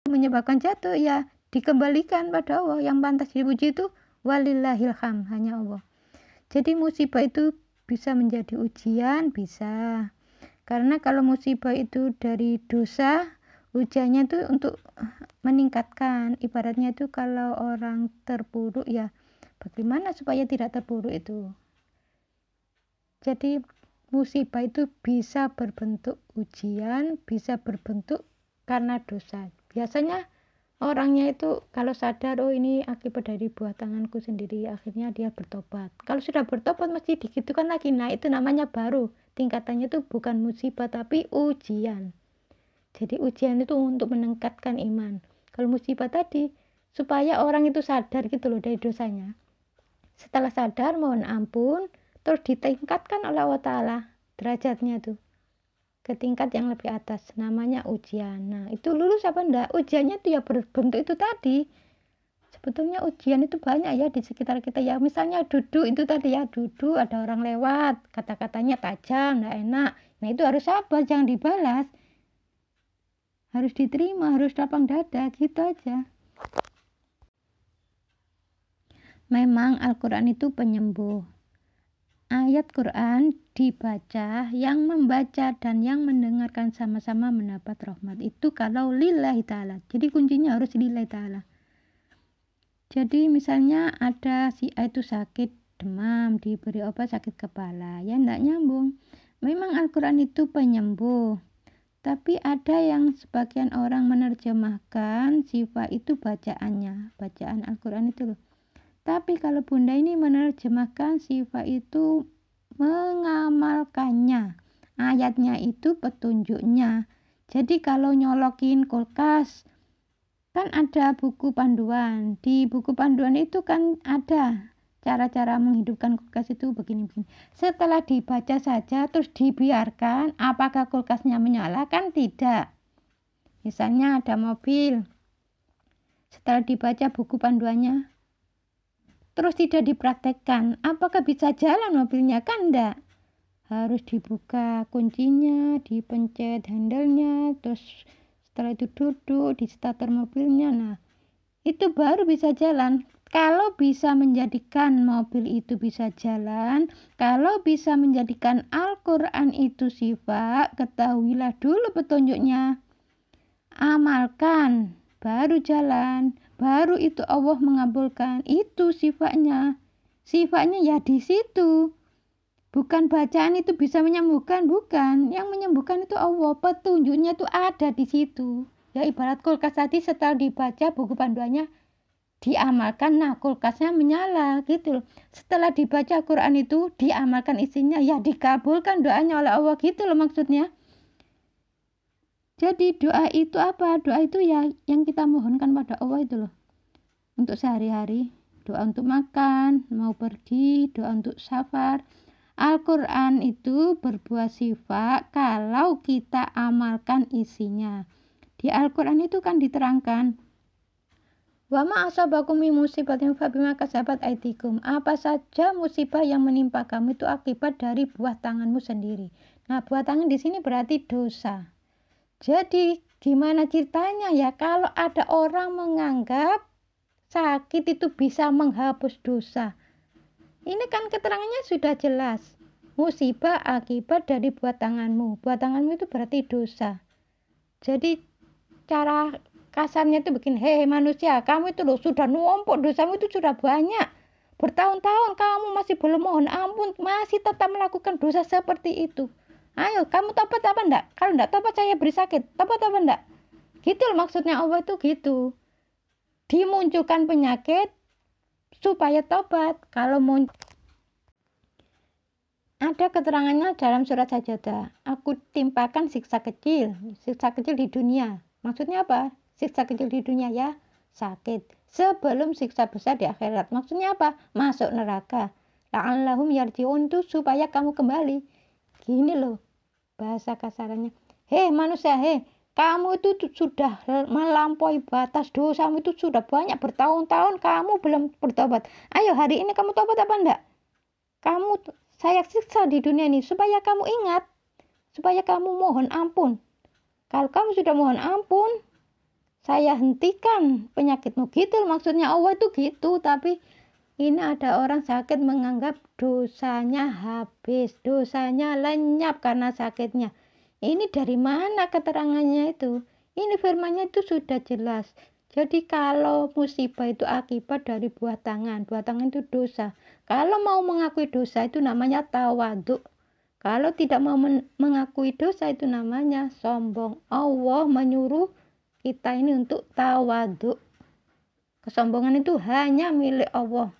menyebabkan jatuh, ya dikembalikan pada Allah. Yang pantas dipuji itu walillahil hamd, hanya Allah. Jadi musibah itu bisa menjadi ujian, bisa. Karena kalau musibah itu dari dosa, ujiannya itu untuk meningkatkan. Ibaratnya itu kalau orang terpuruk, ya bagaimana supaya tidak terpuruk itu. Jadi musibah itu bisa berbentuk ujian, bisa berbentuk karena dosa. Biasanya orangnya itu kalau sadar, oh ini akibat dari buah tanganku sendiri, akhirnya dia bertobat. Kalau sudah bertobat mesti digitukan lagi. Nah, itu namanya baru tingkatannya itu bukan musibah tapi ujian. Jadi ujian itu untuk meningkatkan iman. Kalau musibah tadi supaya orang itu sadar gitu loh dari dosanya. Setelah sadar mohon ampun, terus ditingkatkan oleh Allah Ta'ala derajatnya tuh ke tingkat yang lebih atas, namanya ujian. Nah, itu lulus apa enggak? Ujiannya itu ya berbentuk itu tadi. Sebetulnya ujian itu banyak ya di sekitar kita ya. Misalnya duduk itu tadi ya, duduk ada orang lewat, kata-katanya tajam, enggak enak. Nah, itu harus sabar, jangan dibalas. Harus diterima, harus lapang dada, gitu aja. Memang Al-Quran itu penyembuh. Ayat Quran dibaca, yang membaca dan yang mendengarkan sama-sama mendapat rahmat. Itu kalau lillahi ta'ala. Jadi kuncinya harus lillahi ta'ala. Jadi misalnya ada si A itu sakit demam, diberi obat sakit kepala, ya enggak nyambung. Memang Al-Quran itu penyembuh. Tapi ada yang sebagian orang menerjemahkan sifat itu bacaannya, bacaan Al-Quran itu loh. Tapi kalau Bunda ini menerjemahkan sifat itu mengamalkannya. Ayatnya itu petunjuknya. Jadi kalau nyolokin kulkas, kan ada buku panduan. Di buku panduan itu kan ada cara-cara menghidupkan kulkas itu begini-begini. Setelah dibaca saja terus dibiarkan, apakah kulkasnya menyala? Kan tidak. Misalnya ada mobil, setelah dibaca buku panduannya terus tidak dipraktekkan, apakah bisa jalan mobilnya? Kan enggak. Harus dibuka kuncinya, dipencet handle-nya, terus setelah itu duduk di starter mobilnya. Nah, itu baru bisa jalan. Kalau bisa menjadikan mobil itu bisa jalan, kalau bisa menjadikan Al-Quran itu sifat, ketahuilah dulu petunjuknya, amalkan, baru jalan, baru itu Allah mengabulkan. Itu sifatnya ya di situ. Bukan bacaan itu bisa menyembuhkan, bukan. Yang menyembuhkan itu Allah, petunjuknya itu ada di situ. Ya ibarat kulkas tadi, setelah dibaca buku panduannya diamalkan, nah kulkasnya menyala gitu loh. Setelah dibaca Quran itu diamalkan isinya, ya dikabulkan doanya oleh Allah gitu loh maksudnya. Jadi doa itu apa? Doa itu ya yang kita mohonkan pada Allah itu loh. Untuk sehari-hari, doa untuk makan, mau pergi, doa untuk safar. Al-Quran itu berbuah sifat kalau kita amalkan isinya. Di Al-Quran itu kan diterangkan, wa ma asabakum min musibatin fabima kasabat aydikum. Apa saja musibah yang menimpa kamu itu akibat dari buah tanganmu sendiri. Nah, buah tangan di sini berarti dosa. Jadi gimana ceritanya ya kalau ada orang menganggap sakit itu bisa menghapus dosa? Ini kan keterangannya sudah jelas. Musibah akibat dari buah tanganmu. Buah tanganmu itu berarti dosa. Jadi cara kasarnya itu bikin, hei manusia, kamu itu loh sudah numpuk, dosamu itu sudah banyak. Bertahun-tahun kamu masih belum mohon ampun, masih tetap melakukan dosa seperti itu. Ayo, kamu tobat apa enggak? Kalau enggak tobat saya beri sakit. Tobat apa enggak? Gitu loh maksudnya Allah itu gitu. Dimunculkan penyakit supaya tobat. Kalau ada keterangannya dalam surat Sajadah, aku timpakan siksa kecil di dunia. Maksudnya apa? Siksa kecil di dunia ya sakit, sebelum siksa besar di akhirat. Maksudnya apa? Masuk neraka. La'allahum yarji'un, itu supaya kamu kembali. Gini loh bahasa kasarannya. Hei manusia, hei, kamu itu sudah melampaui batas, dosamu itu sudah banyak, bertahun-tahun kamu belum bertobat. Ayo hari ini kamu tobat apa enggak? Saya siksa di dunia ini supaya kamu ingat, supaya kamu mohon ampun. Kalau kamu sudah mohon ampun, saya hentikan penyakitmu, gitu maksudnya Allah itu gitu. Tapi ini ada orang sakit menganggap dosanya habis, dosanya lenyap karena sakitnya. Ini dari mana keterangannya itu? Ini firmannya itu sudah jelas. Jadi kalau musibah itu akibat dari buah tangan itu dosa. Kalau mau mengakui dosa itu namanya tawaduk. Kalau tidak mau mengakui dosa itu namanya sombong. Allah menyuruh kita ini untuk tawaduk. Kesombongan itu hanya milik Allah.